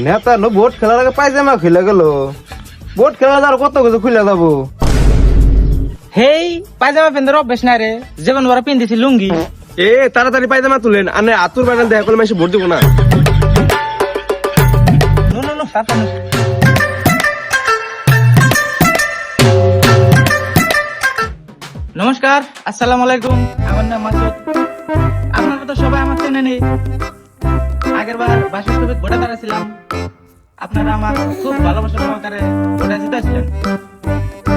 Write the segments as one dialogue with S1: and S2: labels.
S1: নেতা no vote খেলার আগে পায়জামা খুলে গেল। ভোট খেলা আর কত কিছু খুলে যাবো।
S2: হেই পায়জামা পেন্দের অভ্যেস নাই রে, যেমন ওরা পিন্দিছি লুঙ্গি।
S1: তাড়াতাড়ি পায়জামা তুলেন, আর আতুর বাগান দেখা করলে মাসে ভোট দিব না।
S2: নমস্কার, আসসালামু আলাইকুম। আমার নাম মাসুদ। আপনারা তো সবাই আমার চেনে নেই। আগের বার বাসস্তবে ভোটে দাঁড়াছিলাম, আপনারা আমার খুব ভালোবাসা সহকারে ভোটে জিতেছিলেন,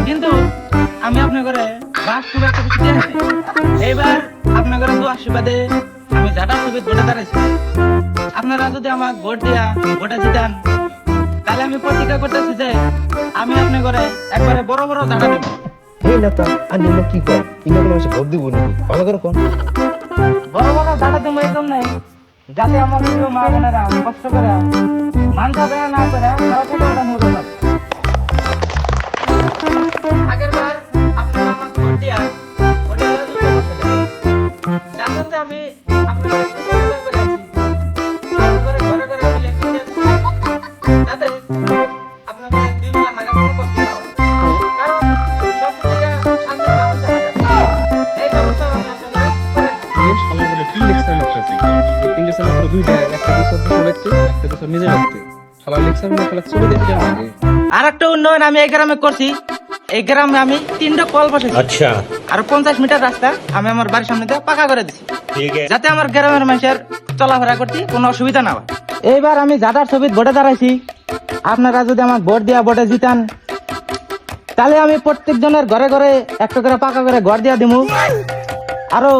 S2: কিন্তু আমি আপনার ঘরে বাস খুব একটা কিছু দেয় নাই। এইবার আপনার ঘরে তো আশীর্বাদে আমি যাটার ছবি ভোটে দাঁড়াইছি। আপনারা যদি আমার ভোট দিয়া ভোটে জিতান, তাহলে আমি প্রতিজ্ঞা করতেছি যে আমি আপনার ঘরে একবারে বড় বড় জায়গা দেব।
S1: নেতা আর নিম্ন কি কর, ইন্ডিয়া কোনো মাসে ভোট দিব নাকি? ভালো করে কোন
S2: বড় বড় জায়গা দেবো এই জন্যই, যাতে আমার প্রিয় মা বোনেরা কষ্ট করে মানসা বেড়া না করে তারা ছোটটা মতো পারে। আগের বার আপনারা আমার ভোট দিয়া ভোটে জানেন যে আমি আপনাদের করে আছি। ঘরে ঘরে ঘরে মিলে যাতে আপনাদের দুই বেলা হাজার কোনো কষ্ট না হয়। কারণ সব থেকে শান্তি মানুষ এই ব্যবস্থা আমি আপনাদের করে আর একটা উন্নয়ন আমি এই গ্রামে করছি। এই গ্রামে আমি 3টা কল বসেছি।
S3: अच्छा
S2: আর 50 মিটার রাস্তা আমি আমার বাড়ির সামনে দিয়ে পাকা করে দিছি,
S3: ठीक है
S2: যাতে আমার গ্রামের মানুষের চলাফেরা করতে কোনো অসুবিধা না হয়। এইবার আমি যাদার ছবি ভোটে দাঁড়াইছি, আপনারা যদি আমার ভোট দিয়া ভোটে জিতান, তাহলে আমি প্রত্যেক জনের ঘরে ঘরে একটা করে পাকা করে ঘর দিয়া দিমু। আরো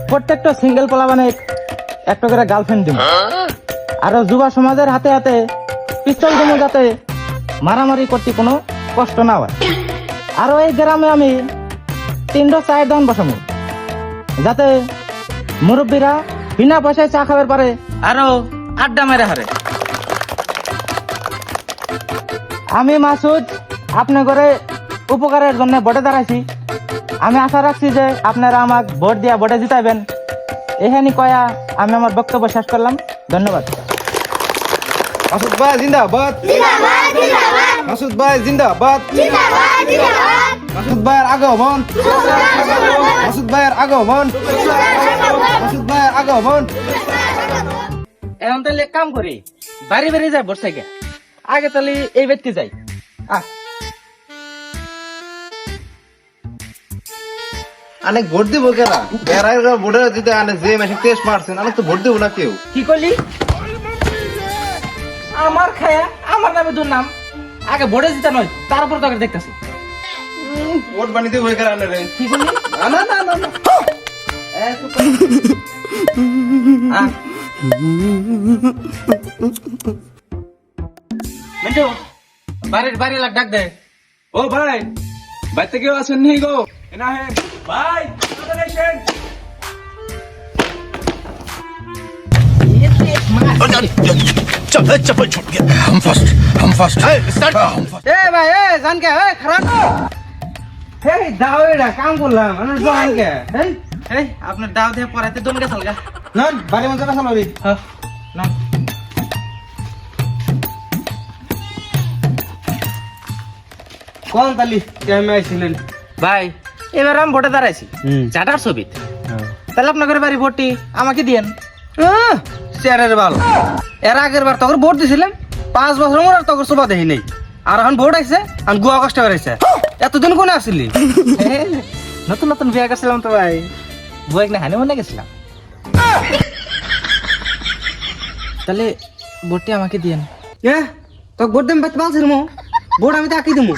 S2: প্রত্যেকটা সিঙ্গেল পোলাবানে একটা করে গার্লফ্রেন্ড দিমু। আরো যুবা সমাজের হাতে হাতে পিস্তল দিমু, যাতে মারামারি করতে কোনো কষ্ট না হয়। আরো এই গ্রামে আমি 3টা চায়ের দোকান বসাবো, যাতে মুরব্বীরা বিনা পয়সায় চা খাবার পারে, আরো আড্ডা মেরে হারে। আমি মাসুদ আপনার ঘরে উপকারের জন্য ভোটে দাঁড়াইছি। আমি আশা রাখছি যে আপনারা আমার ভোট দিয়া ভোটে জিতাইবেন। এখানে কয়া আমি আমার বক্তব্য শেষ করলাম। ধন্যবাদ।
S1: মাসুদ ভাই জিন্দাবাদ, মাসুদ ভাই জিন্দাবাদ, মাসুদ ভাইয়ের আগমন, মাসুদ ভাইয়ের আগমন, মাসুদ ভাইয়ের আগমন।
S2: এখন তাহলে এক কাম করি, বাড়ি বাড়ি যাই ভোট থেকে আগে, তাহলে এই ব্যক্তি যাই।
S1: অনেক ভোট দিব কেনা? এরা ভোটে দিতে আনে যে মাসে টেস্ট মারছেন, অনেক তো ভোট দিব না কেউ।
S2: কি করলি? আমার খায়া আমার নামে তোর নাম আগে ভোটে দিতে নয়, তারপর তোকে দেখতেছি।
S1: ভোট বানিয়ে দিব কেনা আনে রে?
S2: কি করলি?
S1: না না না না না।
S2: মিন্টু, বাড়ি লাগ ডাক দে।
S1: ও ভাই, বাড়িতে কেউ আছেন নি গো? না হ্যাঁ ভাই,
S3: चप्पल छूट गया हम फर्स्ट स्टार्ट
S2: এ ভাই, এ জানকে এ খারাপ এই দাও এটা কাম করলাম আমি জানকে। এই আপনার দাও দিয়ে পড়াতে দমকে চলগা
S1: না বাড়ি মধ্যে কথা বলবি।
S2: হ্যাঁ না
S1: কোন তালি কেমন আইছিলেন
S2: ভাই, এবার আমি ভোটে দাঁড়াইছি চাটার ছবি। তাহলে আপনার বাড়ি ভোটটি আমাকে দিয়েন।
S1: চেয়ারের বাল, এর আগের বার তখন ভোট দিছিলাম 5 বছর মোর, আর তখন সোভা দেখি নেই। আর এখন ভোট আইছে, আর গুয়া কষ্ট করেছে। এতদিন কোনে আসলি?
S2: নতুন নতুন বিয়ে করছিলাম তো ভাই, বউয়েক না হানি মনে গেছিলাম। তাহলে ভোটটি আমাকে দিয়েন।
S1: তোকে ভোট দেম পালছিল মো, ভোট আমি তাকি দিমু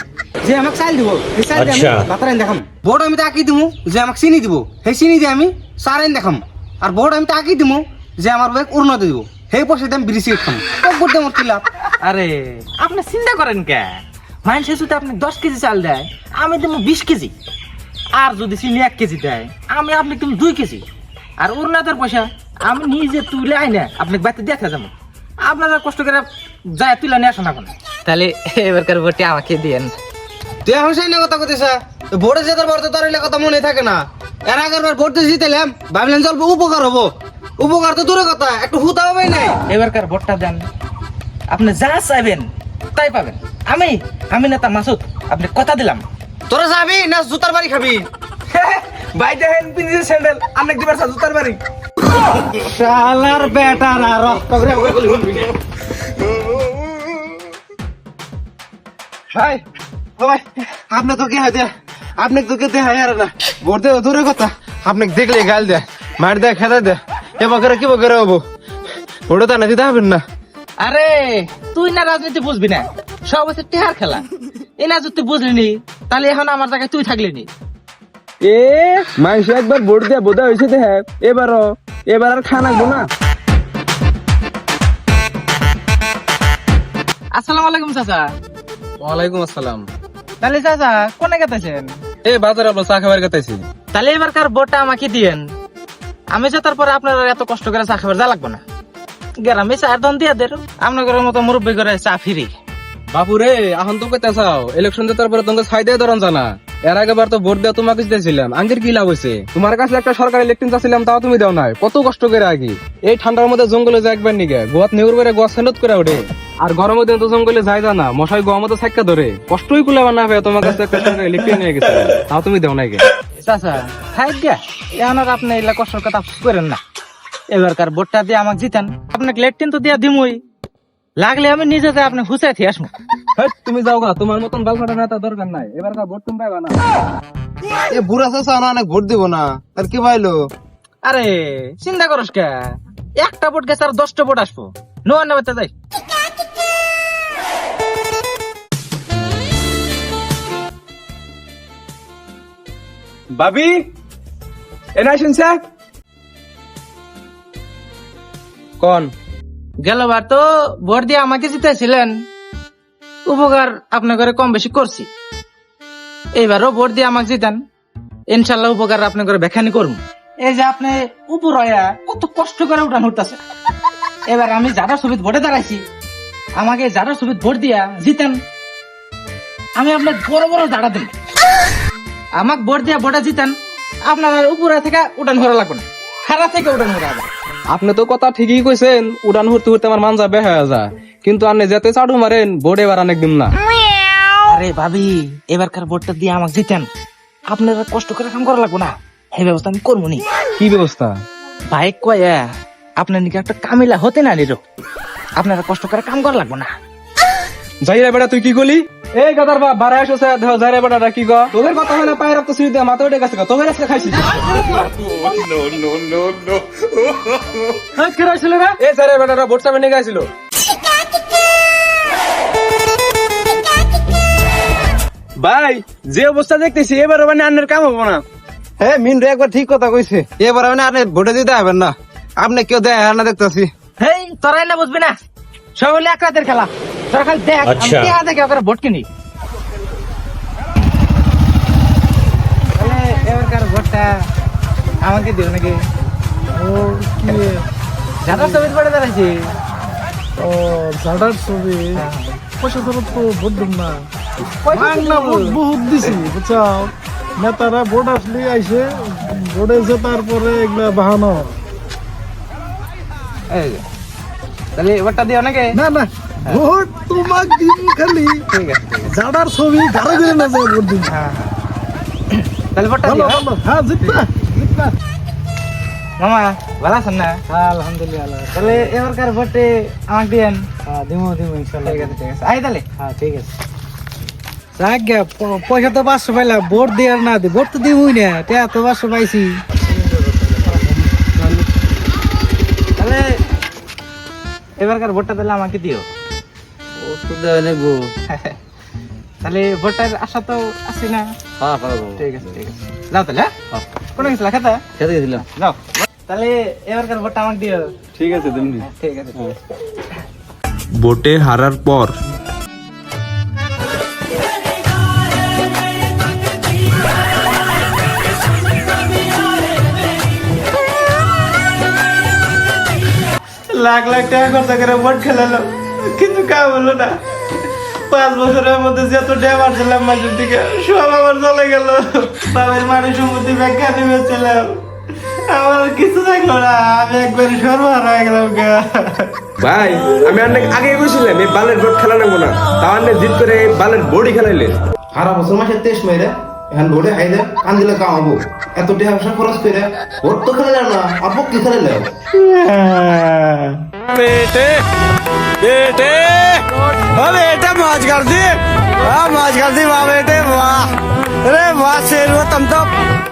S1: যে আমাকে চাল দিব, এই চাল দিয়ে আমি
S3: আচ্ছা।
S1: বাতারাইন দেখাম। ভোট আমি তাকি দিমু যে আমাকে চিনি দিব, সেই চিনি দিয়ে আমি সারাইন দেখাম। আর ভোট আমি তাকি দিমু যে আমার বউকে উন্নতি দিব, সেই পয়সা দিয়ে আমি বিড়ি সিগারেট খাম। তোকে ভোট দেম কি লাভ?
S2: আরে আপনি চিন্তা করেন কে? মানুষের যদি আপনি 10 কেজি চাল দেয়, আমি দেবো 20 কেজি। আর যদি চিনি 1 কেজি দেয়, আমি আপনি তুমি 2 কেজি। আর উন্নতের পয়সা আমি নিজে তুলে আইনা আপনাকে বাড়িতে দেখা যাবো। আপনারা কষ্ট করে যায় তুলে নিয়ে আসেন এখন। তাহলে এবারকার ভোটটি আমাকে দিয়েন।
S1: তুই এখন সেই না কথা কইতেছ? ভোটে জেতার পর তো তোর কথা মনে থাকে না। এর আগের বার ভোট জিতেলাম, ভাবলেন চল উপকার হবো। উপকার তো দূরে কথা, একটু হুতা হবে নাই।
S2: এবারকার ভোটটা দেন, আপনি যা চাইবেন তাই পাবেন। আমি নেতা মাসুদ, আপনি কথা দিলাম।
S1: তোরা যাবি না জুতার বাড়ি খাবি?
S2: ভাই দেখেন পিনিজের স্যান্ডেল অনেক দিবার জুতার বাড়ি।
S1: শালার বেটা না রক্ত করে ওকে বলি বলবি না। হাই ও ভাই, আপনি তো কি হয় দে, আপনি তো কে দেখায় আর না ভোট দেওয়া দূরে কথা, আপনি দেখলে গাল দেয়, মার দেয়, খেদা দেয়, এ বকরে কি বকরে হবো, ভোটে তো না দিতে হবেন না।
S2: আরে তুই না রাজনীতি বুঝবি না, সব হচ্ছে টেহার খেলা। এই না যদি তুই বুঝলি নি, তাহলে এখন আমার জায়গায় তুই থাকলি নি।
S4: এ মানুষ একবার ভোট দেয়া বোধা হয়েছে দেখ, এবার আর খানাবো না।
S2: আসসালামু আলাইকুম চাচা।
S4: ওয়ালাইকুম আসসালাম।
S2: তাহলে চাচা কোনে গেতেছেন?
S4: এই বাজারে আপনার চা খাবার গেতেছি।
S2: তাহলে এবারকার ভোটটা আমাকে দিয়েন, আমি জেতার পরে আপনার আর এত কষ্ট করে চা খাবার যা লাগবে না। গ্রামে চার দন দিয়ে দেন, আপনার মতো মুরব্বী করে চা ফিরি।
S4: বাপুরে এখন তো কইতে চাও, ইলেকশন জেতার পরে তোমাকে ছাই দিয়ে ধরন জানা। এর আগেবার তো ভোট দেওয়া তোমাকে দিয়েছিলাম, আঙ্গের কি লাভ হয়েছে? তোমার কাছে একটা সরকারি ইলেকট্রিক চাচ্ছিলাম, তাও তুমি দাও নাই। কত কষ্ট করে আগে এই ঠান্ডার মধ্যে জঙ্গলে যায় একবার নিগে, গোয়াত নেউর করে গোয়া সেনত করে ওঠে। আর গরমের দিন তো জঙ্গলে যায় জানা, মশাই গোয়া মতো ছাক্কা ধরে, কষ্টই কুলে না পেয়ে তোমার কাছে একটা সরকারি ইলেকট্রিক নিয়ে গেছে, তাও তুমি দাও নাই।
S2: চাচা খাই দিয়া এখন আর আপনি এগুলা কষ্টের কথা করেন না। এবারকার ভোটটা দিয়ে আমাকে জিতেন, আপনাকে লেট্রিন তো দিয়া দিমই, লাগলে আমি নিজে যাই আপনি হুসাই থিয়ে আসবো।
S4: তুমি যাও গা, তোমার মতন বালফাটা নেতা দরকার নাই। এবার ভোট তুমি পাইবা না।
S1: এ বুড়া চাচা না অনেক ভোট দিব না, আর কি পাইলো?
S2: আরে চিন্তা করস কে, একটা ভোট গেছে আর 10টা ভোট আসবো। নোয়া নেবাতে যাই।
S4: ভাবি এনা শুনছা কোন
S2: গেলবার তো ভোট দিয়ে আমাকে জিতেছিলেন, উপকার আপনার ঘরে কম বেশি করছি। এইবারও ভোট দিয়ে আমাকে জিতেন, ইনশাল্লাহ উপকার আপনার ঘরে বেখানি করবো। এই যে আপনি উপর হইয়া কত কষ্ট করে উঠান উঠতেছে, এবার আমি যারা ছবিত ভোটে দাঁড়াইছি, আমাকে যারা ছবিত ভোট দিয়া জিতেন, আমি আপনার বড় বড় দাঁড়া দেব। আমাকে ভোট দিয়া ভোটে জিতেন, আপনার আর উপরে থেকে উঠান ঘোরা লাগবে না, খারা থেকে উঠান ঘোরা হবে।
S4: আপনি তো কথা ঠিকই কইছেন, উড়ান হুরতে হুরতে আমার মান যাবে হয়ে যা, কিন্তু আপনি যেতে চাড়ু মারেন ভোট এবার অনেক দিন না।
S2: আরে ভাবি, এবারকার ভোটটা দিয়ে আমাকে জিতেন, আপনারা কষ্ট করে কাম করা লাগবে না, এই ব্যবস্থা আমি করবো নি।
S4: কি ব্যবস্থা?
S2: বাইক কয়া আপনার নিকে একটা কামিলা হতে না নিল, আপনারা কষ্ট করে কাম করা লাগবে না।
S4: যাইরা বেটা তুই কি করলি? এই গাদার বাপ বাড়া আসছে, দেখো যাইরা বেটাটা কি গো, তোদের কথা হয় না, পায়ের রক্ত সিঁড়ি দিয়ে মাথা উঠে গেছে, তোদের আজকে খাইছিস।
S2: কি হয়েছিল রে?
S4: এই যাইরা বেটাটা ভোট চাপে নিয়ে গেছিল। ভাই যে অবস্থা দেখতেছি এবার মানে আন্নের কাম হবো না।
S1: হ্যাঁ মিন্টু একবার ঠিক কথা কইছে, এবার আমি আপনি ভোটে দিতে হবেন না, আপনি কেউ দেয় না দেখতেছি।
S2: হেই তোরাই না বুঝবি না, সব হলে এক রাতের খেলা, তোরা খালি দেখ আমি টিয়া দেখে ওকে ভোট কিনি। তাহলে এবারকার ভোটটা আমাকে দিও নাকি?
S5: ও কি
S2: যারা ছবি পড়ে দাঁড়াইছি,
S5: ও জাডার ছবি পয়সা ধরো তো ভোট দিন না, বাংলা ভোট বহুত দিছি বুঝছাও। নেতারা ভোট আসলে আইসে ভোটে যে তারপরে এগুলা বাহানো।
S2: এই যে, তাহলে ভোটটা দিও নাকি?
S5: না না ভোট তোমাক দিন খালি,
S2: ঠিক আছে ঠিক আছে।
S5: জাডার ছবি ঘরে ঘরে না যায় ভোট দিন।
S2: তাহলে ভোটটা
S5: ভালো
S2: দিও হ্যাঁ?
S5: ভালো, হ্যাঁ জিতবা জিতবা।
S2: মামা ভালো আছেন না?
S5: আলহামদুলিল্লাহ,
S2: তাহলে এবারকার ভোটে আমাকে দিয়েন।
S5: দিমো দিমো ইনশাল্লাহ।
S2: ঠিক আছে ঠিক আছে, আই তাহলে।
S5: হ্যাঁ ঠিক আছে। যাক গে, পয়সা তো 500 পাইলাম, ভোট দিয়ে আর না দি, ভোট তো দিবই না, টিয়া তো 500 পাইছি।
S2: তাহলে এবারকার ভোটটা তাহলে আমাকে দিও। তাহলে ভোটটার আশা তো আছে না? ঠিক আছে ঠিক আছে, যাও তাহলে। হ্যাঁ কোনে গেছিলা খেতে?
S4: খেতে গেছিলাম।
S2: যাও তাহলে এবারকার ভোটটা আমাকে দিও।
S4: ঠিক আছে তুমি।
S2: ঠিক আছে ঠিক আছে।
S6: ভোটে হারার পর
S2: লাখ লাখ টাকা খরচা করে ভোট খেলালো, কিন্তু কাম হলো না। 5 বছরের মধ্যে যত ড্যামার ছিলাম মাঝের দিকে সব আমার চলে গেল। বাবার মানি সম্পত্তি ব্যাখ্যা নিয়েছিলাম,
S1: আমার কিছু থাকলো না, আমি একবার সর্বহারা হয়ে গেলাম গা।
S6: ভাই আমি অনেক আগে বলছিলাম এই বালের বোর্ড খেলা নেবো না, তাও অনেক জিত করে এই বালের বোর্ডই খেলাইলে।
S1: সারা বছর মাসে 23 মেরে এখন ভোটে হাইদে কান দিলে কামাবো, এত টাকা পয়সা খরচ করে ভোট তো খেলে না, অল্প কি খেলে
S3: बेटे बेटे बेटे मौज कर दी वाह बेटे वाह अरे वाह शेर तुम तो